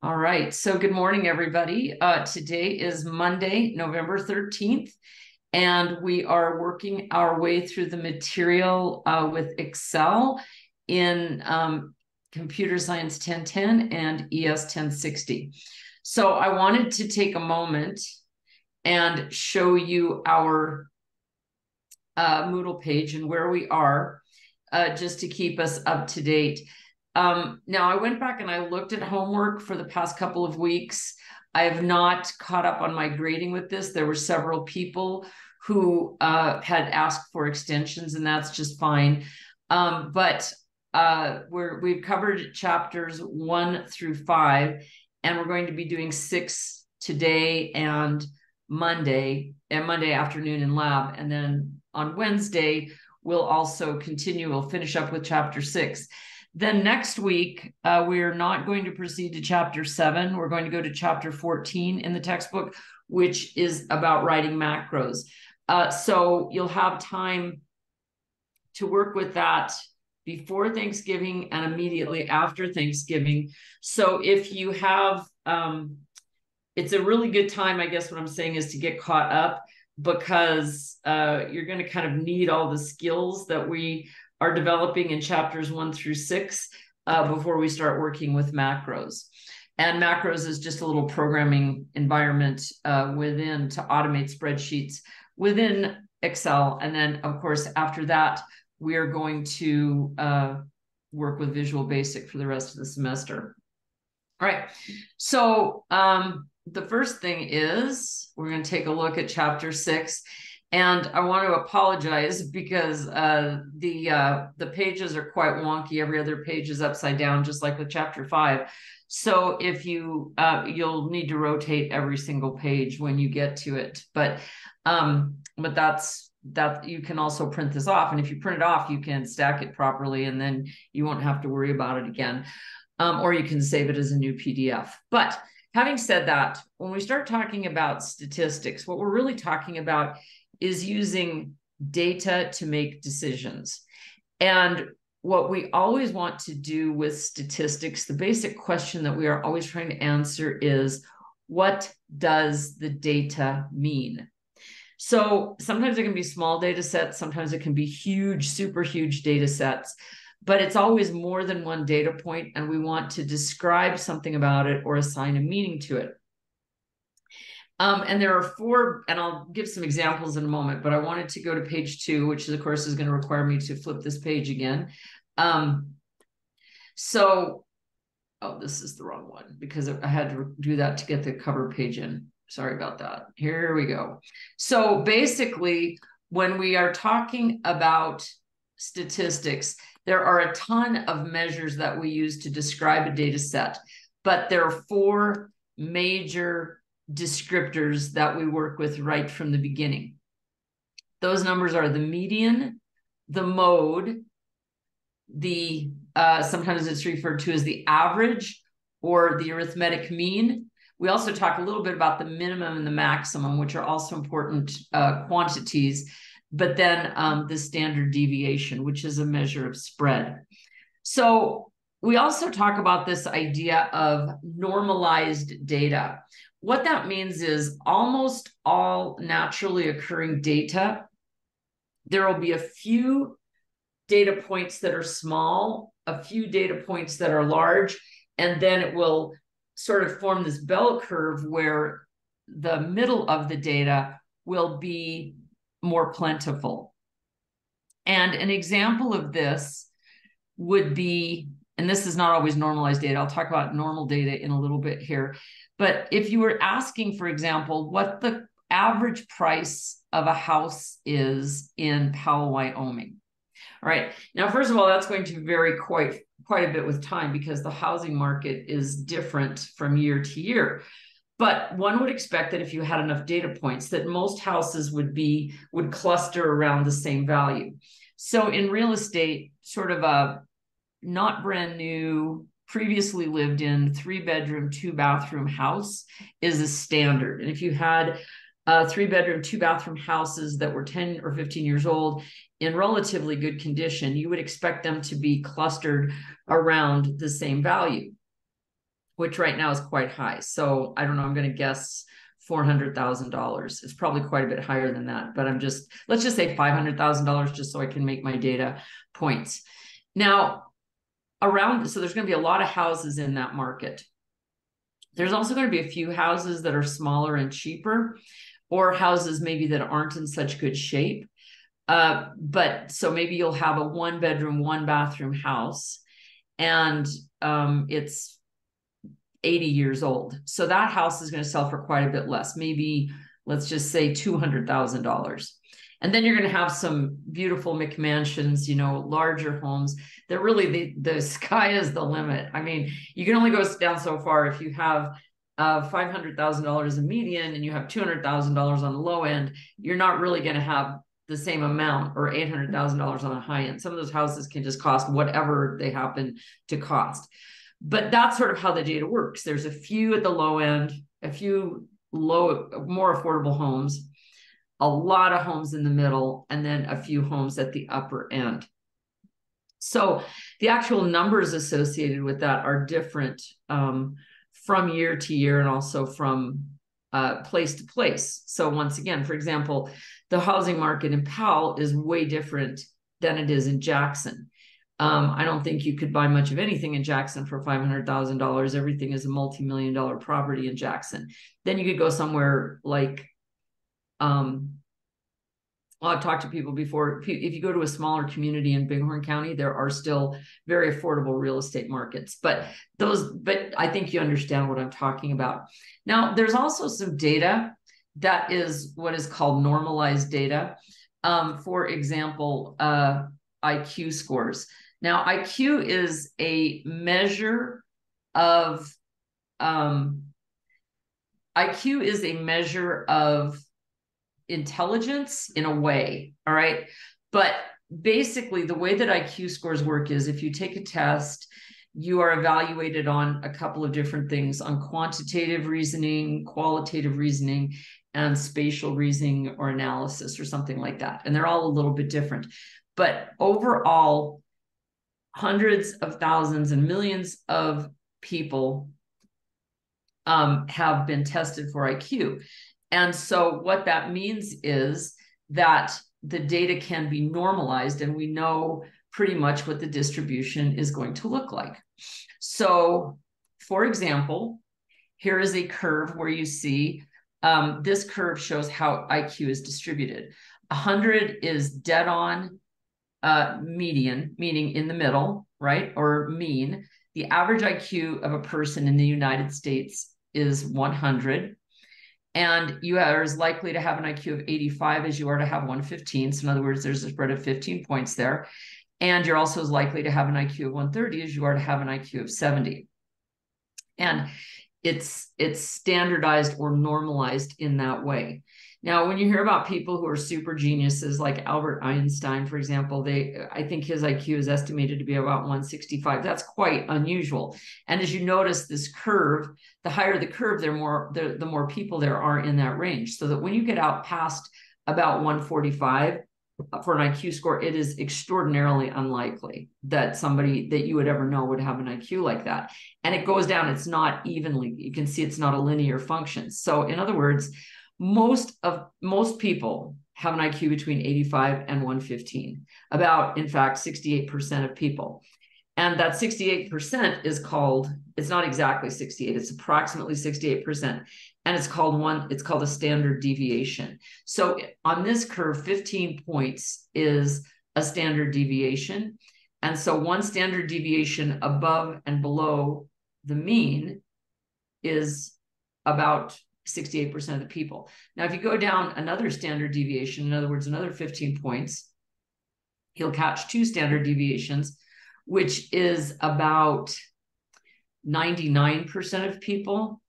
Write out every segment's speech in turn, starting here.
All right. So good morning, everybody. Today is Monday, November 13th, and we are working our way through the material with Excel in Computer Science 1010 and ES 1060. So I wanted to take a moment and show you our Moodle page and where we are, just to keep us up to date. Now, I went back and I looked at homework for the past couple of weeks. I have not caught up on my grading with this. There were several people who had asked for extensions, and that's just fine. But we've covered chapters 1 through 5, and we're going to be doing 6 today and Monday afternoon in lab. And then on Wednesday, we'll also continue. We'll finish up with chapter 6. Then next week, we're not going to proceed to chapter 7. We're going to go to chapter 14 in the textbook, which is about writing macros. So you'll have time to work with that before Thanksgiving and immediately after Thanksgiving. So if you have, it's a really good time, I guess what I'm saying is to get caught up, because you're going to kind of need all the skills that we are developing in chapters 1 through 6 before we start working with macros. And macros is just a little programming environment within to automate spreadsheets within Excel. And then, of course, after that, we are going to work with Visual Basic for the rest of the semester. All right. So the first thing is we're going to take a look at chapter 6. And I want to apologize because the pages are quite wonky. Every other page is upside down, just like with chapter 5. So if you you'll need to rotate every single page when you get to it. But that you can also print this off, and if you print it off, you can stack it properly, and then you won't have to worry about it again. Or you can save it as a new PDF. But having said that, when we start talking about statistics, what we're really talking about is using data to make decisions. And what we always want to do with statistics, the basic question that we are always trying to answer is, what does the data mean? So sometimes it can be small data sets, sometimes it can be huge, super huge data sets, but it's always more than one data point, and we want to describe something about it or assign a meaning to it. And there are 4, and I'll give some examples in a moment, but I wanted to go to page 2, which of course is going to require me to flip this page again. Oh, this is the wrong one because I had to do that to get the cover page in. Sorry about that. Here we go. So basically, when we are talking about statistics, there are a ton of measures that we use to describe a data set, but there are 4 major descriptors that we work with right from the beginning. Those numbers are the median, the mode, the sometimes it's referred to as the average or the arithmetic mean. We also talk a little bit about the minimum and the maximum, which are also important quantities, but then the standard deviation, which is a measure of spread. So we also talk about this idea of normalized data. What that means is almost all naturally occurring data, there will be a few data points that are small, a few data points that are large, and then it will sort of form this bell curve where the middle of the data will be more plentiful. And an example of this would be, and this is not always normalized data, I'll talk about normal data in a little bit here, but if you were asking, for example, what the average price of a house is in Powell, Wyoming. All right, now, first of all, that's going to vary quite a bit with time because the housing market is different from year to year. But one would expect that if you had enough data points, that most houses would cluster around the same value. So in real estate, sort of a not brand new, previously lived in 3-bedroom, 2-bathroom house is a standard. And if you had 3-bedroom, 2-bathroom houses that were 10 or 15 years old in relatively good condition, you would expect them to be clustered around the same value. which right now is quite high. So I don't know, I'm going to guess $400,000. It's probably quite a bit higher than that, but let's just say $500,000 just so I can make my data points. Now, so there's going to be a lot of houses in that market. There's also going to be a few houses that are smaller and cheaper, or houses maybe that aren't in such good shape. But so maybe you'll have a 1-bedroom, 1-bathroom house, and it's 80 years old. So that house is going to sell for quite a bit less. Maybe let's just say $200,000. And then you're going to have some beautiful McMansions, larger homes that really the sky is the limit. I mean, you can only go down so far. If you have $500,000 a median and you have $200,000 on the low end, you're not really going to have the same amount, or $800,000 on the high end. Some of those houses can just cost whatever they happen to cost. But that's sort of how the data works. There's a few at the low end, a few more affordable homes, a lot of homes in the middle, and then a few homes at the upper end. So the actual numbers associated with that are different from year to year, and also from place to place. So once again, for example, the housing market in Powell is way different than it is in Jackson. I don't think you could buy much of anything in Jackson for $500,000. Everything is a multi-million-dollar property in Jackson. Then you could go somewhere like, I've talked to people before. If you go to a smaller community in Bighorn County, there are still very affordable real estate markets. But I think you understand what I'm talking about. Now, there's also some data that is what is called normalized data. For example, IQ scores. Now, IQ is a measure of intelligence in a way, all right? But basically, the way that IQ scores work is if you take a test, you are evaluated on a couple of different things, on quantitative reasoning, qualitative reasoning, and spatial reasoning or analysis or something like that. And they're all a little bit different. But overall, hundreds of thousands and millions of people have been tested for IQ. And so what that means is that the data can be normalized, and we know pretty much what the distribution is going to look like. So, for example, here is a curve where you see this curve shows how IQ is distributed. 100 is dead on median, meaning in the middle, right? Or mean. The average IQ of a person in the United States is 100. And you are as likely to have an IQ of 85 as you are to have 115. So in other words, there's a spread of 15 points there. And you're also as likely to have an IQ of 130 as you are to have an IQ of 70. And it's standardized or normalized in that way. Now, when you hear about people who are super geniuses like Albert Einstein, for example, I think his IQ is estimated to be about 165. That's quite unusual. And as you notice this curve, the higher the curve, the more people there are in that range. So that when you get out past about 145 for an IQ score, it is extraordinarily unlikely that somebody that you would ever know would have an IQ like that. And it goes down, it's not evenly, you can see it's not a linear function. So in other words, most people have an IQ between 85 and 115, about, in fact, 68% of people. And that 68% is called, it's not exactly 68, it's approximately 68%. And it's called a standard deviation. So on this curve, 15 points is a standard deviation. And so one standard deviation above and below the mean is about 68% of the people. Now, if you go down another standard deviation, in other words, another 15 points, he'll catch 2 standard deviations, which is about 99% of people,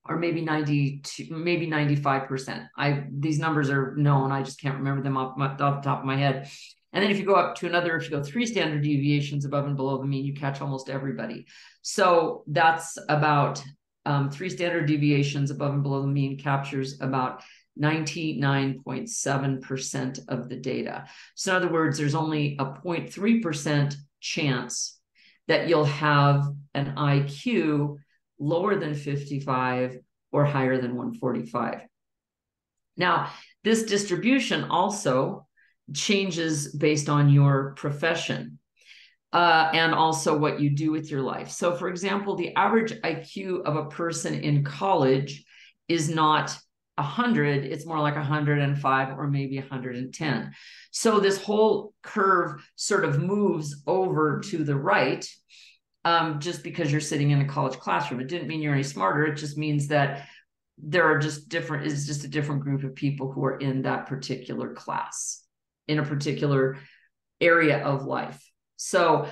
or maybe 92, maybe 95%. These numbers are known. I just can't remember them off the top of my head. And then if you go up to if you go 3 standard deviations above and below the mean, you catch almost everybody. So that's about 3 standard deviations above and below the mean captures about 99.7% of the data. So in other words, there's only a 0.3% chance that you'll have an IQ lower than 55 or higher than 145. Now, this distribution also changes based on your profession and also what you do with your life. So, for example, the average IQ of a person in college is not 100, it's more like 105 or maybe 110. So this whole curve sort of moves over to the right just because you're sitting in a college classroom. It didn't mean you're any smarter. It just means that there are just different, it's just a different group of people who are in that particular class, in a particular area of life. So,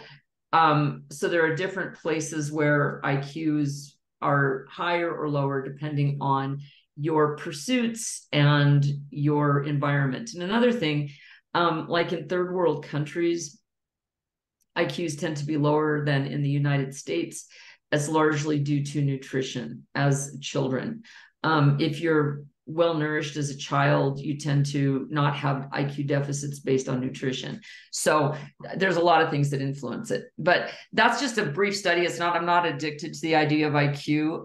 so there are different places where IQs are higher or lower depending on your pursuits and your environment. And another thing, like in third world countries, IQs tend to be lower than in the United States. That's largely due to nutrition as children. If you're well nourished as a child, you tend to not have IQ deficits based on nutrition. So there's a lot of things that influence it. But that's just a brief study. I'm not addicted to the idea of IQ.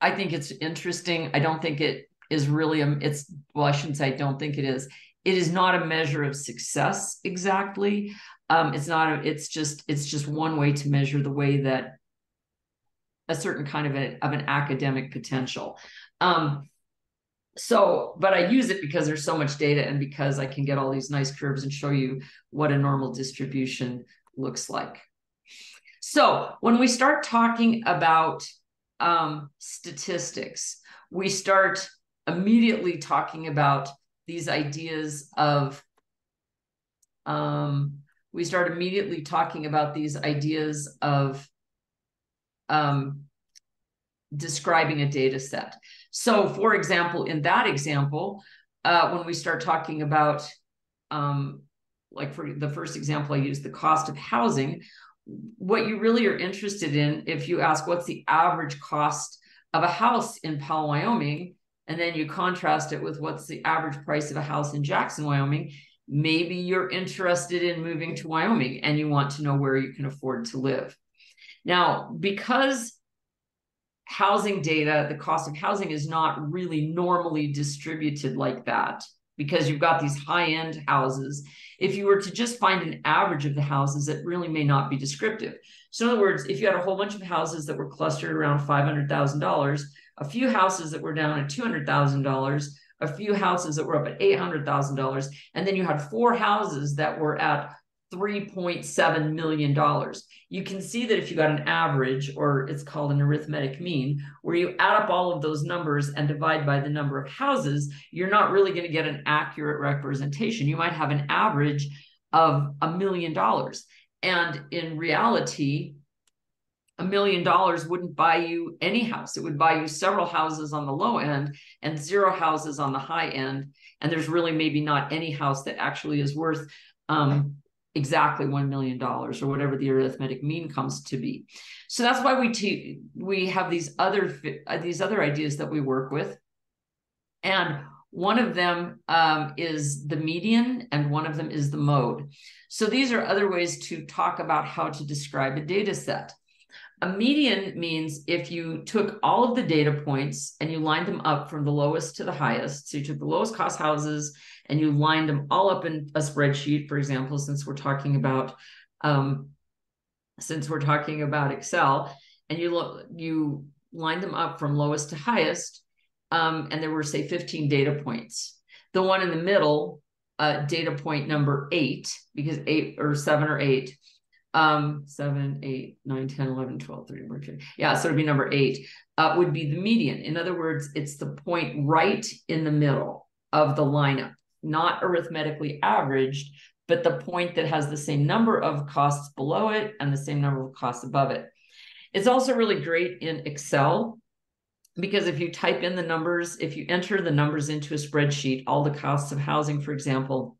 I think it's interesting. I don't think it is really, well, I shouldn't say I don't think it is. It is not a measure of success exactly. It's just one way to measure the way that a certain kind of an academic potential. But I use it because there's so much data and because I can get all these nice curves and show you what a normal distribution looks like. So when we start talking about statistics, we start immediately talking about these ideas of describing a data set. So for example, in that example, when we start talking about, like for the first example, I used the cost of housing. What you really are interested in, if you ask what's the average cost of a house in Powell, Wyoming, and then you contrast it with what's the average price of a house in Jackson, Wyoming, maybe you're interested in moving to Wyoming and you want to know where you can afford to live. Now, because housing data, the cost of housing is not really normally distributed like that, because you've got these high-end houses. If you were to just find an average of the houses, it really may not be descriptive. So in other words, if you had a whole bunch of houses that were clustered around $500,000, a few houses that were down at $200,000, a few houses that were up at $800,000, and then you had 4 houses that were at $3.7 million. You can see that if you got an average, or it's called an arithmetic mean, where you add up all of those numbers and divide by the number of houses, you're not really going to get an accurate representation. You might have an average of $1 million. And in reality, $1 million wouldn't buy you any house. It would buy you several houses on the low end and 0 houses on the high end. And there's really maybe not any house that actually is worth exactly $1 million or whatever the arithmetic mean comes to be. So that's why we have these other ideas that we work with. And one of them is the median, and one of them is the mode. So these are other ways to talk about how to describe a data set. A median means if you took all of the data points and you lined them up from the lowest to the highest. So you took the lowest cost houses and you lined them all up in a spreadsheet, for example, since we're talking about Excel, and you lined them up from lowest to highest, and there were, say, 15 data points. The one in the middle, data point number 8, because 8 or 7 or 8, 7, 8, 9, 10, 11, 12, 13, 14. Yeah, so it'd be number 8, would be the median. In other words, it's the point right in the middle of the lineup, not arithmetically averaged, but the point that has the same number of costs below it and the same number of costs above it. It's also really great in Excel, because if you type in the numbers, if you enter the numbers into a spreadsheet, all the costs of housing, for example,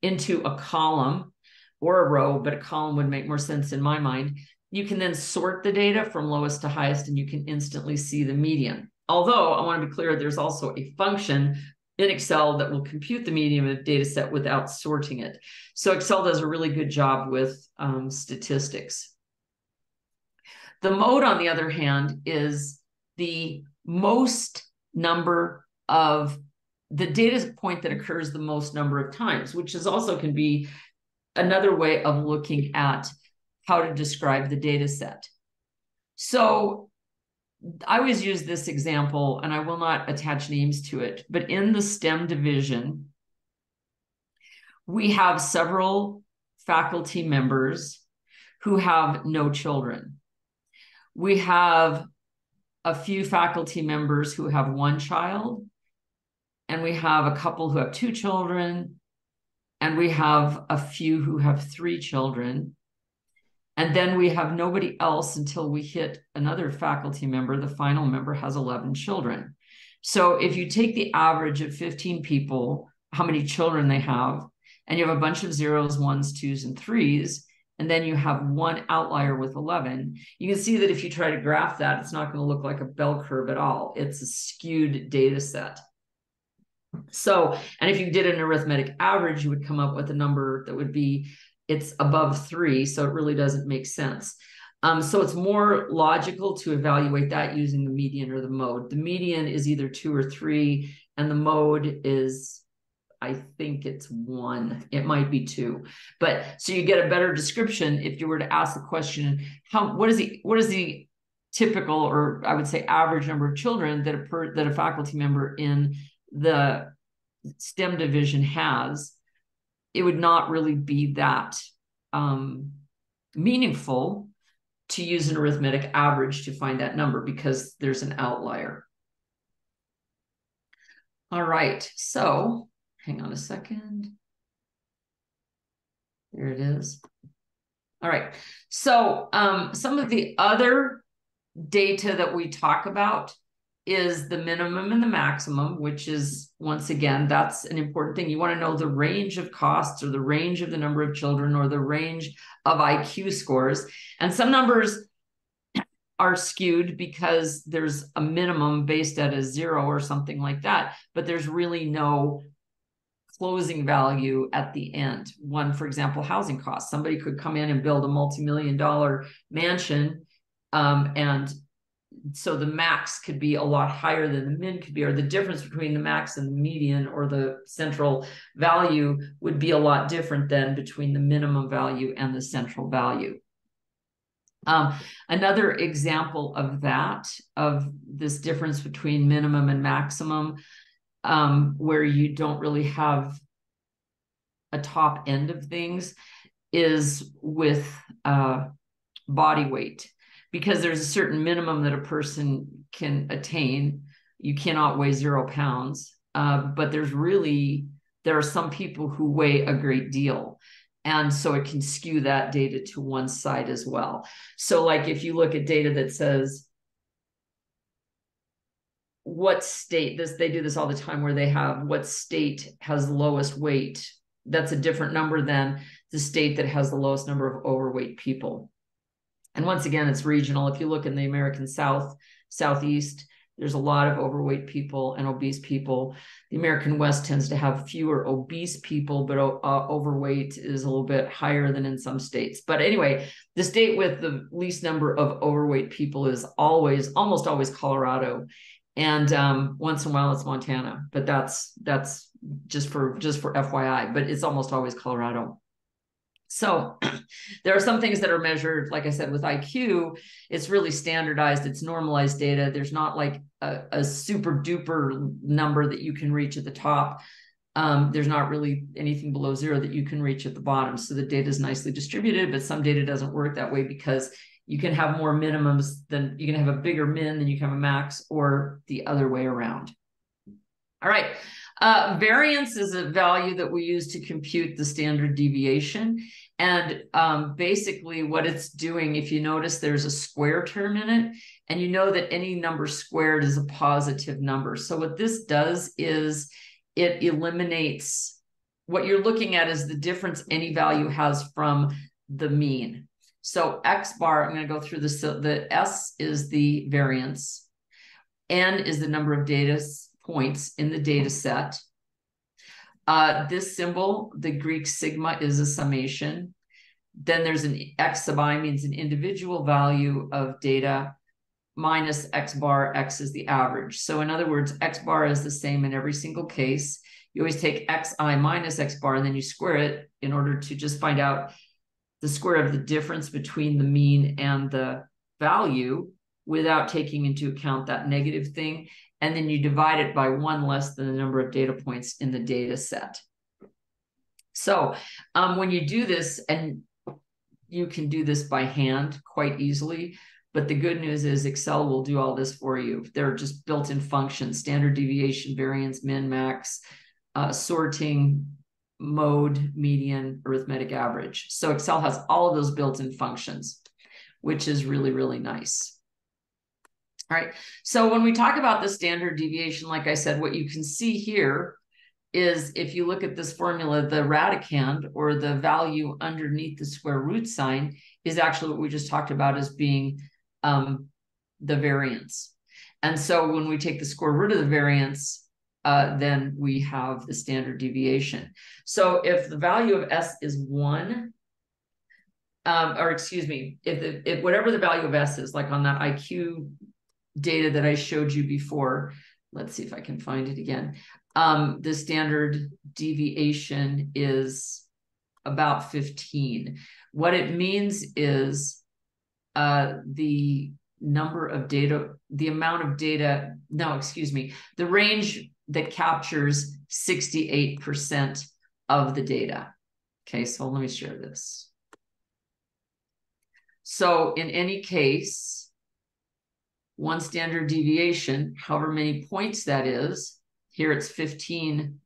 into a column or a row, but a column would make more sense in my mind, you can then sort the data from lowest to highest and you can instantly see the median. Although I want to be clear, there's also a function in Excel that will compute the median of a data set without sorting it. So Excel does a really good job with statistics. The mode, on the other hand, is the most number of the data point that occurs the most number of times, which is also can be another way of looking at how to describe the data set. So I always use this example, and I will not attach names to it, but in the STEM division, we have several faculty members who have no children. We have a few faculty members who have one child, and we have a couple who have two children, and we have a few who have three children. And then we have nobody else until we hit another faculty member. The final member has 11 children. So if you take the average of 15 people, how many children they have, and you have a bunch of zeros, ones, twos, and threes, and then you have one outlier with 11, you can see that if you try to graph that, it's not going to look like a bell curve at all. It's a skewed data set. So, and if you did an arithmetic average, you would come up with a number that would be, it's above 3, so it really doesn't make sense. So it's more logical to evaluate that using the median or the mode. The median is either 2 or 3, and the mode is, I think it's 1. It might be 2. But so you get a better description if you were to ask the question, what is the typical, or I would say average number of children that a faculty member in the STEM division has? It would not really be that meaningful to use an arithmetic average to find that number because there's an outlier. All right, so hang on a second. There it is. All right, so some of the other data that we talk about is the minimum and the maximum, which is, once again, that's an important thing. You want to know the range of costs or the range of the number of children or the range of IQ scores. And some numbers are skewed because there's a minimum based at a 0 or something like that, but there's really no closing value at the end. One, for example, housing costs. Somebody could come in and build a multi-million-dollar mansion, and so the max could be a lot higher than the min could be, or the difference between the max and the median or the central value would be a lot different than between the minimum value and the central value. Another example of that, of this difference between minimum and maximum, where you don't really have a top end of things, is with body weight. Because there's a certain minimum that a person can attain. You cannot weigh 0 pounds, but there are some people who weigh a great deal. And so it can skew that data to one side as well. So like if you look at data that says, what state, they do this all the time, where they have what state has the lowest weight. That's a different number than the state that has the lowest number of overweight people. And once again, it's regional. If you look in the American South, Southeast, there's a lot of overweight people and obese people. The American West tends to have fewer obese people, but overweight is a little bit higher than in some states. But anyway, the state with the least number of overweight people is almost always Colorado. And once in a while it's Montana, but that's just for FYI, but it's almost always Colorado. So there are some things that are measured, like I said, with IQ. It's really standardized. It's normalized data. There's not like a super duper number that you can reach at the top. There's not really anything below 0 that you can reach at the bottom. So the data is nicely distributed, but some data doesn't work that way because you can have more minimums than you can have a bigger min than you can have a max, or the other way around. All right. Variance is a value that we use to compute the standard deviation. And basically what it's doing, if you notice, there's a square term in it, and you know that any number squared is a positive number. So what this does is it eliminates, what you're looking at is the difference any value has from the mean. So X bar, I'm going to go through this. So the S is the variance. N is the number of data points in the data set. This symbol, the Greek sigma, is a summation. Then there's an X sub I, means an individual value of data, minus X bar. X is the average. So in other words, X bar is the same in every single case. You always take XI minus X bar, and then you square it in order to just find out the square of the difference between the mean and the value without taking into account that negative thing. And then you divide it by 1 less than the number of data points in the data set. So when you do this, and you can do this by hand quite easily, but the good news is Excel will do all this for you. They're just built-in functions: standard deviation, variance, min, max, sorting, mode, median, arithmetic average. So Excel has all of those built-in functions, which is really, really nice. All right, so when we talk about the standard deviation, like I said, what you can see here is, if you look at this formula, the radicand, or the value underneath the square root sign, is actually what we just talked about as being the variance. And so when we take the square root of the variance, then we have the standard deviation. So if the value of S is 1, or excuse me, if whatever the value of S is, like on that IQ data that I showed you before, let's see if I can find it again. The standard deviation is about 15. What it means is the number of data, the amount of data, no, excuse me, the range that captures 68% of the data. Okay, so let me share this. So in any case, one standard deviation, however many points that is, here it's 15,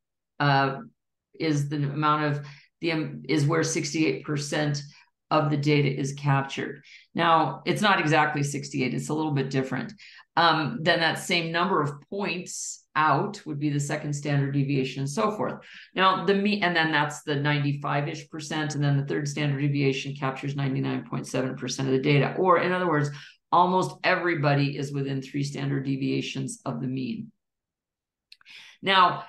is the amount of is where 68% of the data is captured. Now, it's not exactly 68, it's a little bit different. Then that same number of points out would be the second standard deviation, and so forth. Now, and then that's the 95-ish percent, and then the third standard deviation captures 99.7% of the data. Or in other words, almost everybody is within 3 standard deviations of the mean. Now,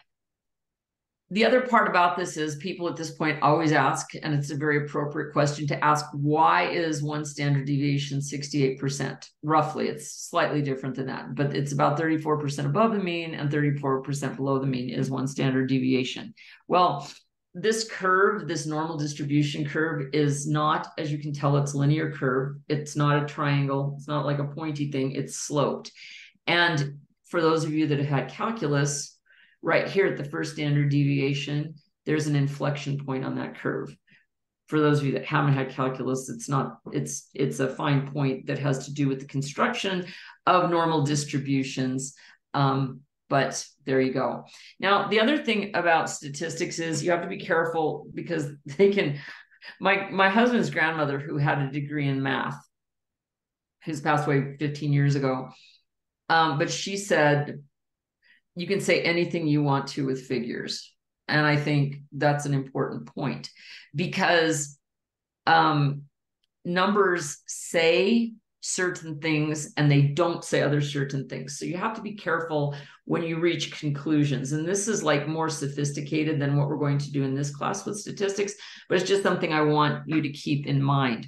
the other part about this is, people at this point always ask, and it's a very appropriate question to ask, why is one standard deviation 68%? Roughly, it's slightly different than that, but it's about 34% above the mean and 34% below the mean is one standard deviation. Well, this curve, this normal distribution curve, is not, as you can tell, it's a linear curve. It's not a triangle. It's not like a pointy thing. It's sloped. And for those of you that have had calculus, right here at the first standard deviation, there's an inflection point on that curve. For those of you that haven't had calculus, it's a fine point that has to do with the construction of normal distributions. But there you go. Now, the other thing about statistics is you have to be careful, because they can, my husband's grandmother, who had a degree in math, who's passed away 15 years ago, but she said, you can say anything you want to with figures. And I think that's an important point, because numbers say certain things and they don't say other certain things. So you have to be careful when you reach conclusions. And this is like more sophisticated than what we're going to do in this class with statistics, but it's just something I want you to keep in mind.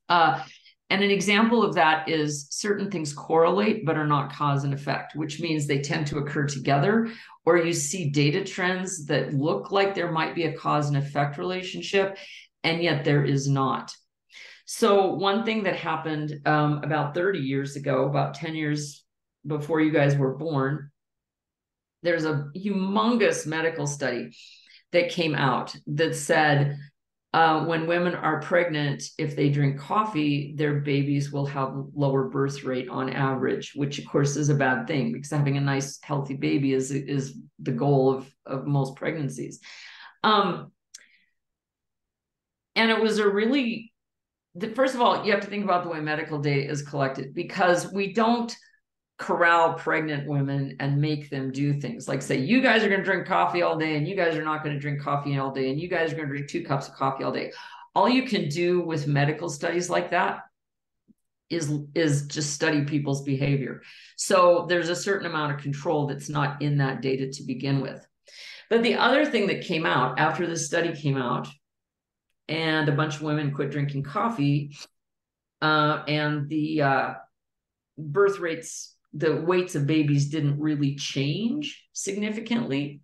And an example of that is certain things correlate but are not cause and effect, which means they tend to occur together, or you see data trends that look like there might be a cause and effect relationship, and yet there is not. So one thing that happened about 30 years ago, about 10 years before you guys were born, there's a humongous medical study that came out that said, when women are pregnant, if they drink coffee, their babies will have lower birth rate on average, which of course is a bad thing, because having a nice healthy baby is the goal of most pregnancies. And it was a really, first of all, you have to think about the way medical data is collected, because we don't corral pregnant women and make them do things like say, you guys are going to drink coffee all day, and you guys are not going to drink coffee all day, and you guys are going to drink 2 cups of coffee all day. All you can do with medical studies like that is just study people's behavior. So there's a certain amount of control that's not in that data to begin with. But the other thing that came out after this study came out, and a bunch of women quit drinking coffee, and the birth rates, the weights of babies didn't really change significantly.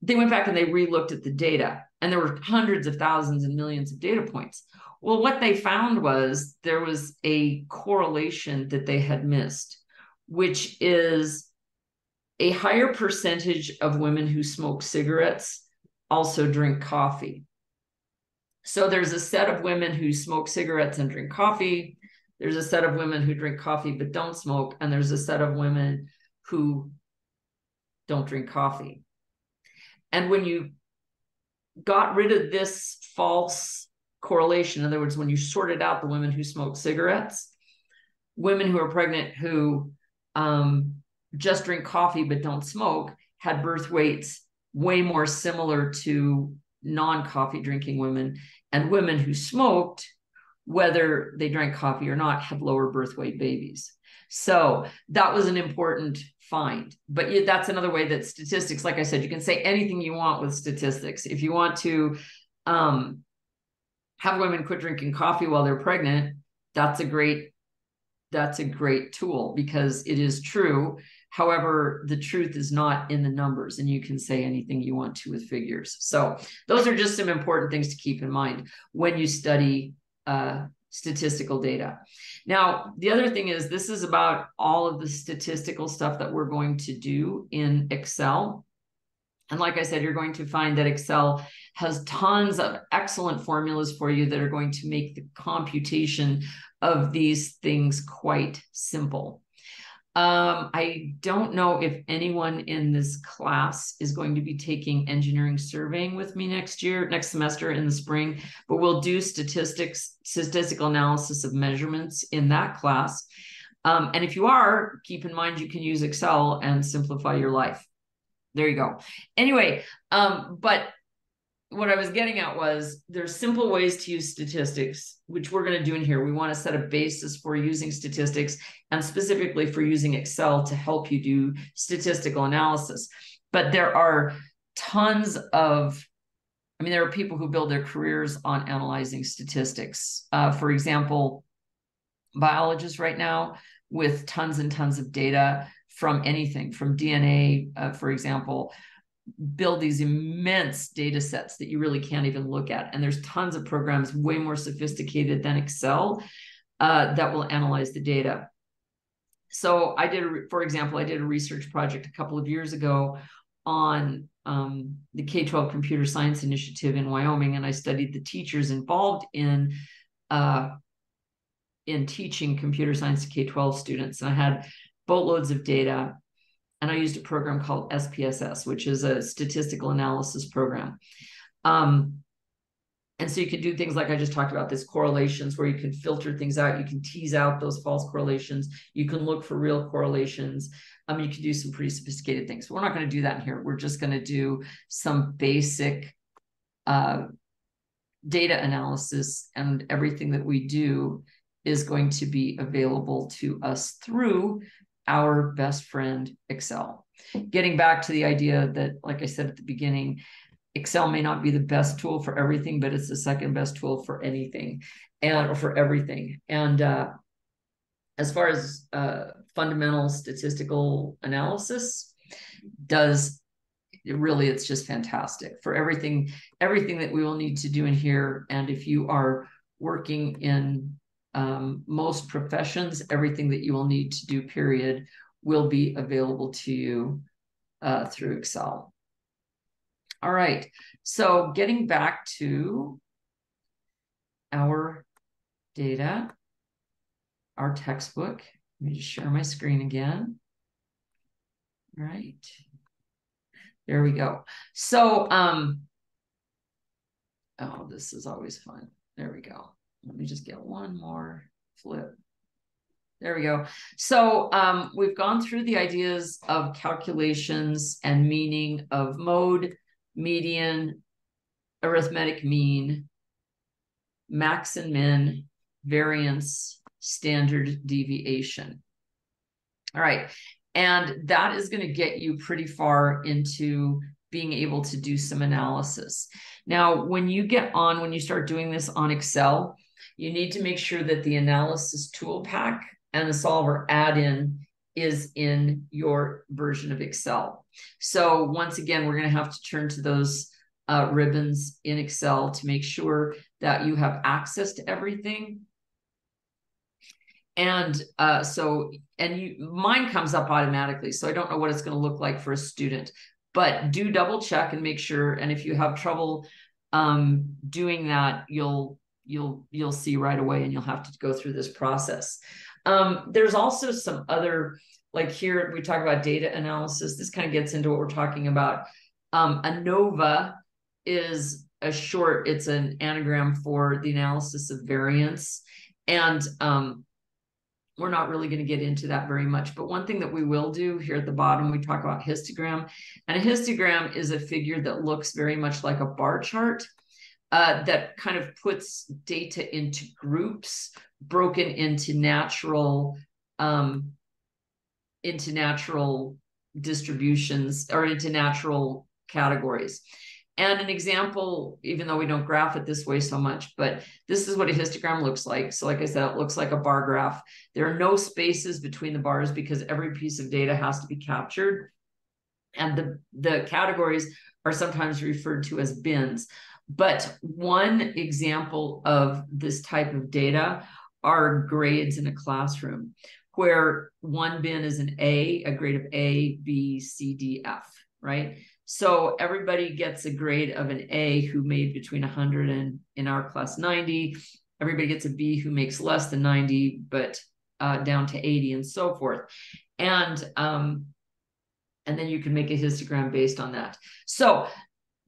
They went back and they re-looked at the data, and there were hundreds of thousands and millions of data points. Well, what they found was there was a correlation that they had missed, which is a higher percentage of women who smoke cigarettes also drink coffee. So there's a set of women who smoke cigarettes and drink coffee. There's a set of women who drink coffee but don't smoke. And there's a set of women who don't drink coffee. And when you got rid of this false correlation, in other words, when you sorted out the women who smoke cigarettes, women who are pregnant who just drink coffee but don't smoke had birth weights way more similar to non-coffee drinking women, and women who smoked, whether they drank coffee or not, had lower birth weight babies. So that was an important find. But that's another way that statistics, like I said, you can say anything you want with statistics. If you want to have women quit drinking coffee while they're pregnant, that's a great tool, because it is true. However, the truth is not in the numbers, and you can say anything you want to with figures. So those are just some important things to keep in mind when you study statistical data. Now, the other thing is, this is about all of the statistical stuff that we're going to do in Excel. And like I said, you're going to find that Excel has tons of excellent formulas for you that are going to make the computation of these things quite simple. I don't know if anyone in this class is going to be taking engineering surveying with me next semester in the spring, but we'll do statistical analysis of measurements in that class. And if you are, keep in mind you can use Excel and simplify your life. There you go. Anyway, but what I was getting at was there's simple ways to use statistics, which we're going to do in here. We want to set a basis for using statistics, and specifically for using Excel to help you do statistical analysis. But there are there are people who build their careers on analyzing statistics. For example, biologists right now with tons and tons of data from anything, from DNA, for example, build these immense data sets that you really can't even look at. And there's tons of programs way more sophisticated than Excel that will analyze the data. So for example, I did a research project a couple of years ago on the K-12 Computer Science Initiative in Wyoming, and I studied the teachers involved in teaching computer science to K-12 students. And I had boatloads of data. And I used a program called SPSS, which is a statistical analysis program. And so you can do things like I just talked about, this correlations, where you can filter things out. You can tease out those false correlations. You can look for real correlations. You can do some pretty sophisticated things. But we're not going to do that in here. We're just going to do some basic data analysis, and everything that we do is going to be available to us through our best friend, Excel. Getting back to the idea that, like I said at the beginning, Excel may not be the best tool for everything, but it's the second best tool for anything or for everything. And as far as fundamental statistical analysis it's just fantastic for everything that we will need to do in here. And if you are working in most professions, everything that you will need to do, period, will be available to you through Excel. All right, so getting back to our data, our textbook. Let me just share my screen again. All right, there we go. So, oh, this is always fun. There we go. Let me just get one more flip. There we go. So we've gone through the ideas of calculations and meaning of mode, median, arithmetic mean, max and min, variance, standard deviation. All right. And that is going to get you pretty far into being able to do some analysis. Now, when you start doing this on Excel, you need to make sure that the analysis tool pack and the solver add-in is in your version of Excel. So once again, we're going to have to turn to those ribbons in Excel to make sure that you have access to everything. And mine comes up automatically, so I don't know what it's going to look like for a student, but do double check and make sure. And if you have trouble doing that, you'll see right away, and you'll have to go through this process. There's also some other, like here we talk about data analysis. This kind of gets into what we're talking about. ANOVA is it's an anagram for the analysis of variance. And we're not really going to get into that very much. But one thing that we will do here at the bottom, we talk about histogram. And a histogram is a figure that looks very much like a bar chart that kind of puts data into groups broken into natural distributions, or into natural categories. And an example, even though we don't graph it this way so much, but this is what a histogram looks like. So like I said, it looks like a bar graph. There are no spaces between the bars because every piece of data has to be captured. And the categories are sometimes referred to as bins. But one example of this type of data are grades in a classroom, where one bin is an A, a grade of A, B, C, D, F, right? So everybody gets a grade of an A who made between 100 and, in our class, 90. Everybody gets a B who makes less than 90, but down to 80, and so forth. And then you can make a histogram based on that. So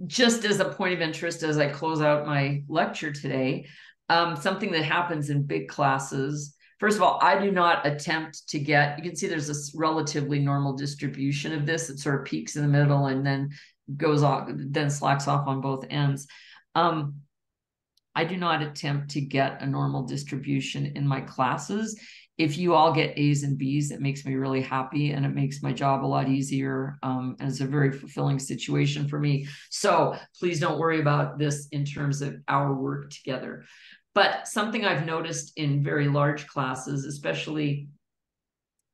just as a point of interest, as I close out my lecture today, something that happens in big classes. First of all, I do not attempt to get, you can see there's a relatively normal distribution of this. It sort of peaks in the middle and then goes off, then slacks off on both ends. I do not attempt to get a normal distribution in my classes. If you all get A's and B's, it makes me really happy, and it makes my job a lot easier. And it's a very fulfilling situation for me. So please don't worry about this in terms of our work together. But something I've noticed in very large classes, especially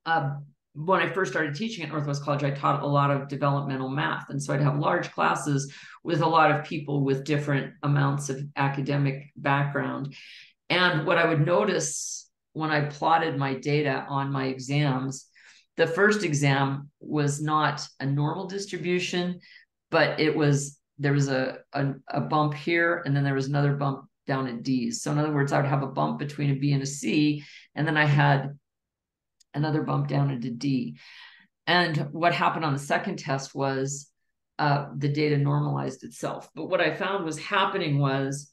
when I first started teaching at Northwest College, I taught a lot of developmental math. And so I'd have large classes with a lot of people with different amounts of academic background. And what I would notice when I plotted my data on my exams, the first exam was not a normal distribution, but there was a bump here, and then there was another bump down at D's. So in other words, I would have a bump between a B and a C, and then I had another bump down into D. And what happened on the second test was the data normalized itself. But what I found was happening was,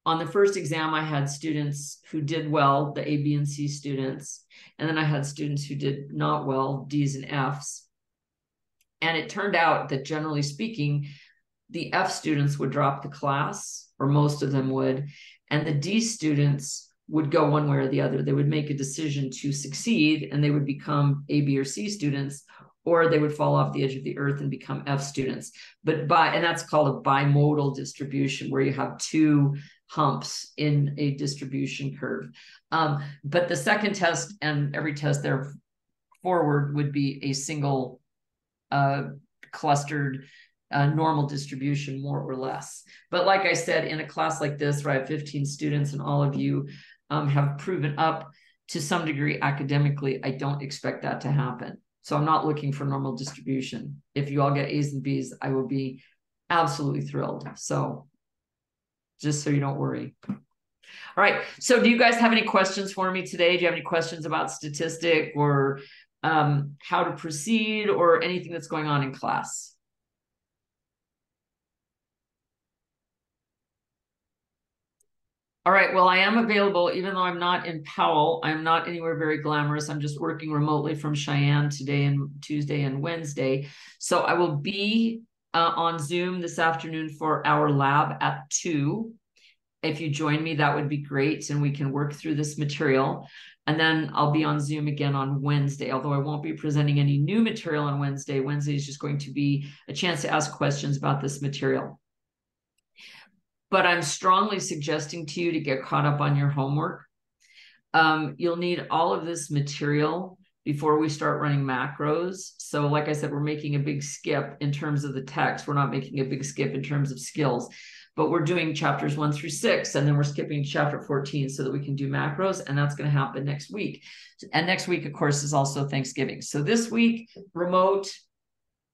on the first exam, I had students who did well, the A, B, and C students, and then I had students who did not well, D's and F's. And it turned out that, generally speaking, the F students would drop the class, or most of them would, and the D students would go one way or the other. They would make a decision to succeed, and they would become A, B, or C students, or they would fall off the edge of the earth and become F students. And that's called a bimodal distribution, where you have two humps in a distribution curve. But the second test, and every test there forward, would be a single clustered normal distribution, more or less. But like I said, in a class like this, where I have 15 students and all of you have proven up to some degree academically, I don't expect that to happen. So I'm not looking for normal distribution. If you all get A's and B's, I will be absolutely thrilled. So just so you don't worry. All right. So do you guys have any questions for me today? Do you have any questions about statistic, or how to proceed, or anything that's going on in class? All right, well, I am available, even though I'm not in Powell. I'm not anywhere very glamorous. I'm just working remotely from Cheyenne today and Tuesday and Wednesday. So I will be on Zoom this afternoon for our lab at 2. if you join me, that would be great. And we can work through this material. And then I'll be on Zoom again on Wednesday, although I won't be presenting any new material on Wednesday. Wednesday is just going to be a chance to ask questions about this material. But I'm strongly suggesting to you to get caught up on your homework. You'll need all of this material before we start running macros. So like I said, we're making a big skip in terms of the text. We're not making a big skip in terms of skills, but we're doing chapters 1 through 6, and then we're skipping chapter 14 so that we can do macros, and that's going to happen next week. And next week, of course, is also Thanksgiving. So this week, remote,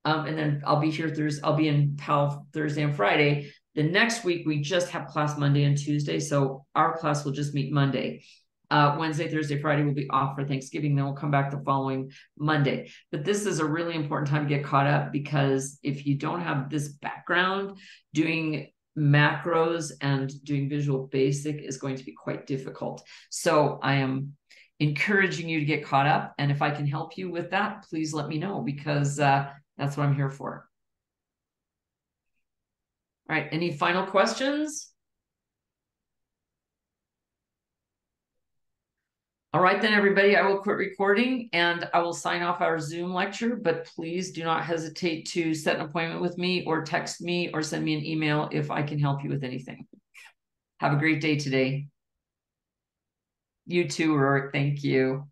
and then I'll be here Thursday. I'll be in PAL Thursday and Friday. The next week, we just have class Monday and Tuesday, so our class will just meet Monday. Wednesday, Thursday, Friday will be off for Thanksgiving. Then we'll come back the following Monday. But this is a really important time to get caught up, because if you don't have this background, doing macros and doing Visual Basic is going to be quite difficult. So I am encouraging you to get caught up. And if I can help you with that, please let me know, because that's what I'm here for. All right, any final questions? All right, then, everybody, I will quit recording and I will sign off our Zoom lecture, but please do not hesitate to set an appointment with me or text me or send me an email if I can help you with anything. Have a great day today. You too, Rorik. Thank you.